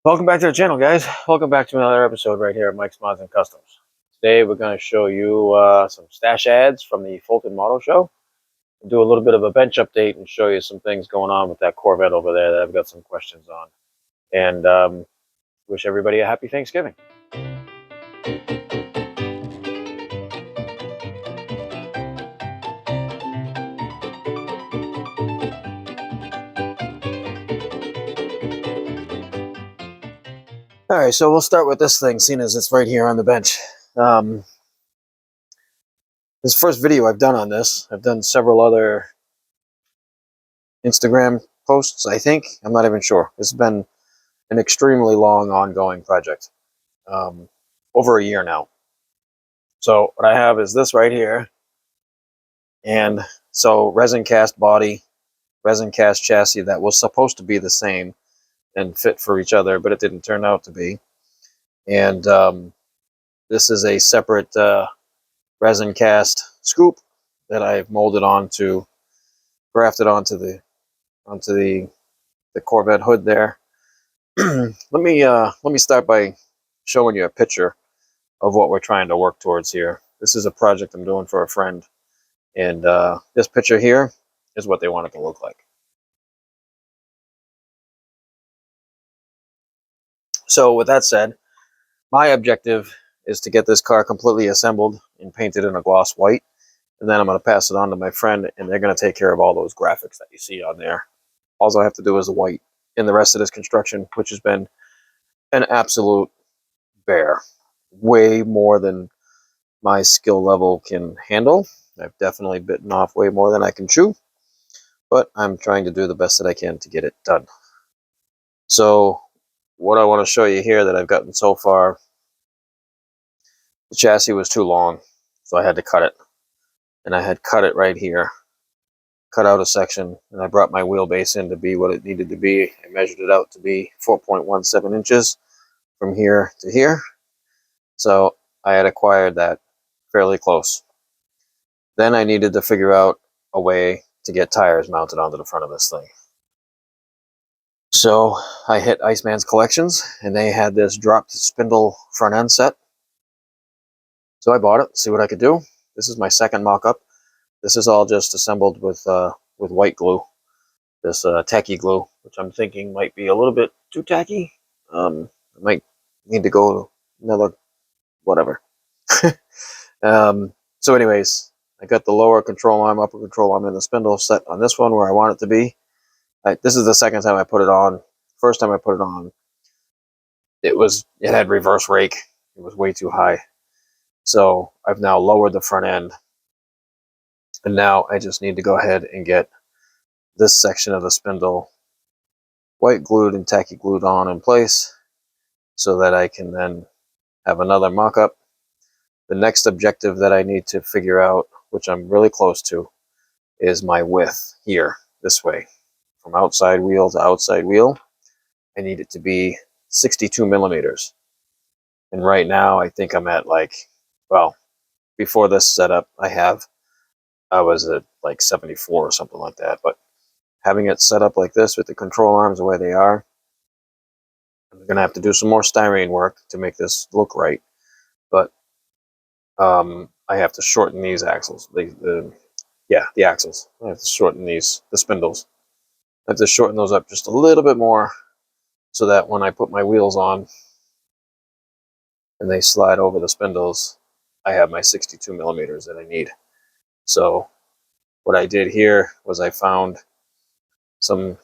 Welcome back to the channel, guys. Welcome back to another episode right here at Mike's Mods and Customs. Today we're going to show you some stash ads from the Fulton Model Show. We'll do a little bit of a bench update and show you some things going on with that Corvette over there that I've got some questions on. And wish everybody a happy Thanksgiving. All right, so we'll start with this thing, seeing as it's right here on the bench. This first video I've done on this. I've done several other Instagram posts, I think. I'm not even sure. This has been an extremely long, ongoing project. Over a year now. So what I have is this right here. And so resin cast body, resin cast chassis that was supposed to be the same and fit for each other, but it didn't turn out to be. And this is a separate resin cast scoop that I've molded onto, grafted onto the Corvette hood there. Let me start by showing you a picture of what we're trying to work towards here. This is a project I'm doing for a friend, and this picture here is what they want it to look like. So with that said, my objective is to get this car completely assembled and painted in a gloss white, and then I'm going to pass it on to my friend, and they're going to take care of all those graphics that you see on there. All I have to do is the white, and the rest of this construction, which has been an absolute bear, way more than my skill level can handle. I've definitely bitten off way more than I can chew, but I'm trying to do the best that I can to get it done. So what I want to show you here that I've gotten so far, the chassis was too long, so I had to cut it. And I had cut it right here, cut out a section, and I brought my wheelbase in to be what it needed to be. I measured it out to be 4.17 inches from here to here. So I had acquired that fairly close. Then I needed to figure out a way to get tires mounted onto the front of this thing. So I hit Iceman's Collections, and they had this dropped spindle front end set. So I bought it, see what I could do. This is my second mock-up. This is all just assembled with white glue, this tacky glue, which I'm thinking might be a little bit too tacky. I might need to go another whatever. So anyways, I got the lower control arm, upper control arm, and the spindle set on this one where I want it to be. This is the second time I put it on. First time I put it on, it had reverse rake. It was way too high. So I've now lowered the front end. And now I just need to go ahead and get this section of the spindle white glued and tacky glued on in place so that I can then have another mock-up. The next objective that I need to figure out, which I'm really close to, is my width here, this way. From outside wheel to outside wheel, I need it to be 62 millimeters. And right now, I think I'm at before this setup, I was at like 74 or something like that. But having it set up like this with the control arms the way they are, I'm going to have to do some more styrene work to make this look right. But I have to shorten these axles. The axles. I have to shorten the spindles. I have to shorten those up just a little bit more so that when I put my wheels on and they slide over the spindles, I have my 62 millimeters that I need. So what I did here was I found some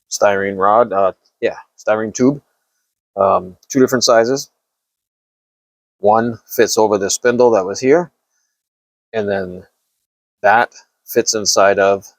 styrene styrene tube, 2 different sizes. One fits over the spindle that was here, and then that fits inside of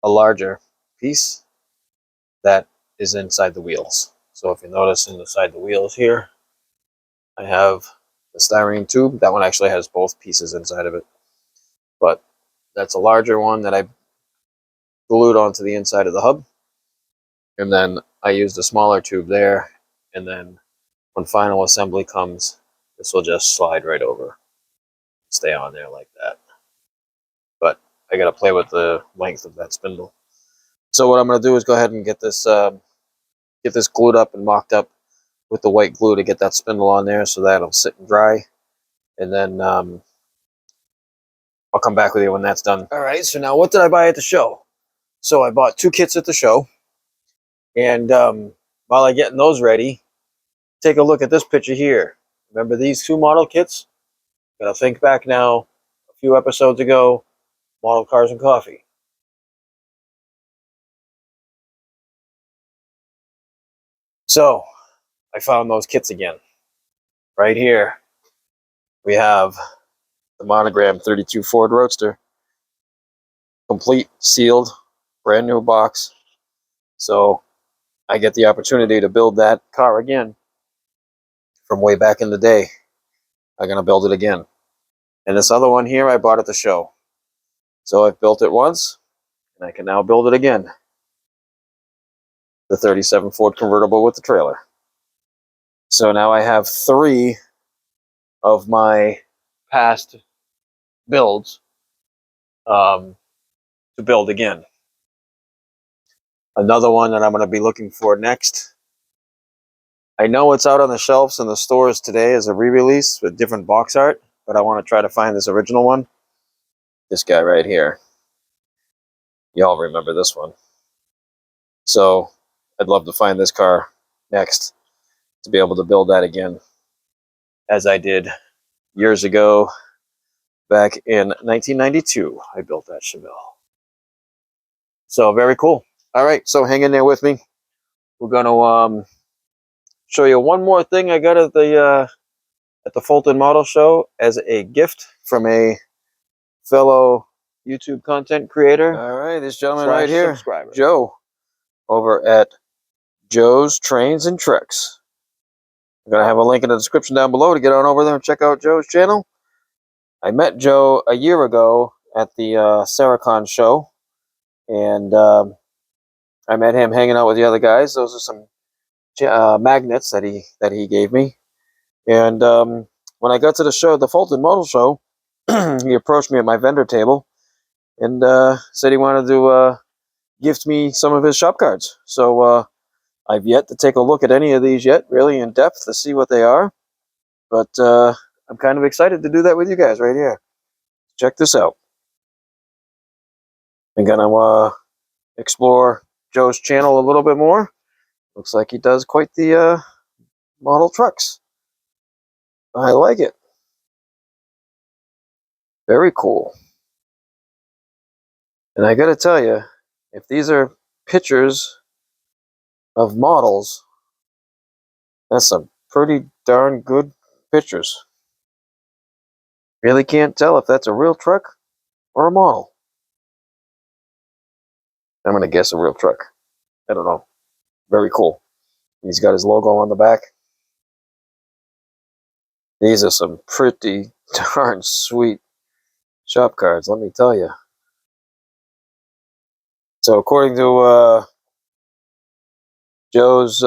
a larger piece that is inside the wheels. So if you notice inside the wheels here, I have the styrene tube. That one actually has both pieces inside of it, but that's a larger one that I glued onto the inside of the hub. And then I used a smaller tube there, and then when final assembly comes, this will just slide right over, stay on there like that. But I got to play with the length of that spindle. So what I'm going to do is go ahead and get this glued up and mocked up with the white glue to get that spindle on there so that'll sit and dry. And then I'll come back with you when that's done. All right, so now what did I buy at the show? So I bought 2 kits at the show. And while I'm getting those ready, take a look at this picture here. Remember these 2 model kits? Gotta think back now, a few episodes ago, Model Cars and Coffee. So I found those kits again. Right here, we have the monogram 32 Ford Roadster. Complete, sealed, brand new box. So I get the opportunity to build that car again from way back in the day. I'm going to build it again. And this other one here I bought at the show. So I've built it once, and I can now build it again. The 37 Ford convertible with the trailer. So now I have 3 of my past builds to build again. Another one that I'm going to be looking for next. I know it's out on the shelves in the stores today as a re-release with different box art, but I want to try to find this original one. This guy right here. Y'all remember this one. So I'd love to find this car next to be able to build that again as I did years ago back in 1992. I built that Chevelle. So very cool. All right, so hang in there with me. We're going to show you one more thing I got at the Fulton Model Show as a gift from a fellow YouTube content creator. All right, this gentleman right here, Joe, over at Joe's Trains and Trucks. I'm going to have a link in the description down below to get on over there and check out Joe's channel. I met Joe a year ago at the Saracon show, and I met him hanging out with the other guys. Those are some magnets that he gave me. And when I got to the show, the Fulton Model Show, he approached me at my vendor table and said he wanted to gift me some of his shop cards. So I've yet to take a look at any of these yet, really in depth to see what they are. But I'm kind of excited to do that with you guys right here. Check this out. I'm going to explore Joe's channel a little bit more. Looks like he does quite the model trucks. I like it. Very cool. And I got to tell you, if these are pictures of models, that's some pretty darn good pictures. Really can't tell if that's a real truck or a model. I'm going to guess a real truck. I don't know. Very cool. He's got his logo on the back. These are some pretty darn sweet shop cards, let me tell you. So according to Joe's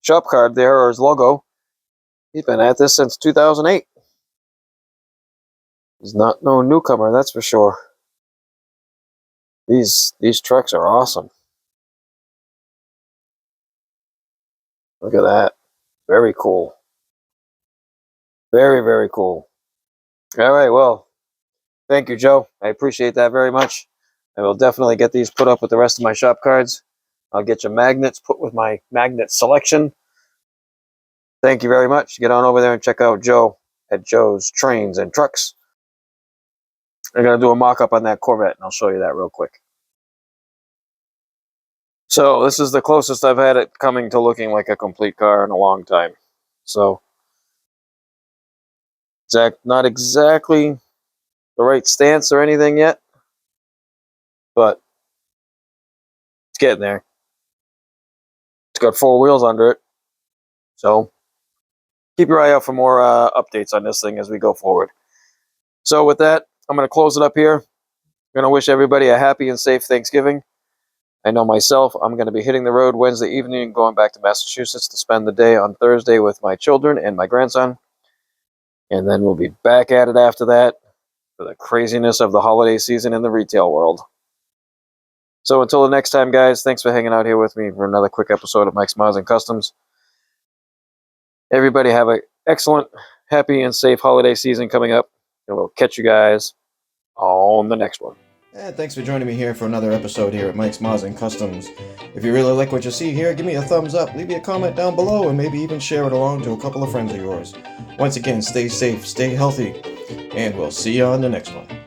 shop card there, or his logo, he's been at this since 2008. He's not no newcomer, that's for sure. These trucks are awesome. Look at that. Very cool. Very, very cool. All right, well, thank you, Joe. I appreciate that very much. I will definitely get these put up with the rest of my shop cards. I'll get your magnets put with my magnet selection. Thank you very much. Get on over there and check out Joe at Joe's Trains and Trucks. I'm going to do a mock-up on that Corvette, and I'll show you that real quick. So this is the closest I've had it coming to looking like a complete car in a long time. So not exactly the right stance or anything yet, but it's getting there. It's got 4 wheels under it. So keep your eye out for more updates on this thing as we go forward. So with that, I'm going to close it up here. I'm going to wish everybody a happy and safe Thanksgiving. I know myself, I'm going to be hitting the road Wednesday evening and going back to Massachusetts to spend the day on Thursday with my children and my grandson. And then we'll be back at it after that for the craziness of the holiday season in the retail world. So until the next time, guys, thanks for hanging out here with me for another quick episode of Mike's Miles and Customs. Everybody have an excellent, happy, and safe holiday season coming up, and we'll catch you guys on the next one. And thanks for joining me here for another episode here at Mike's Mods and Customs. If you really like what you see here, give me a thumbs up, leave me a comment down below, and maybe even share it along to a couple of friends of yours. Once again, stay safe, stay healthy, and we'll see you on the next one.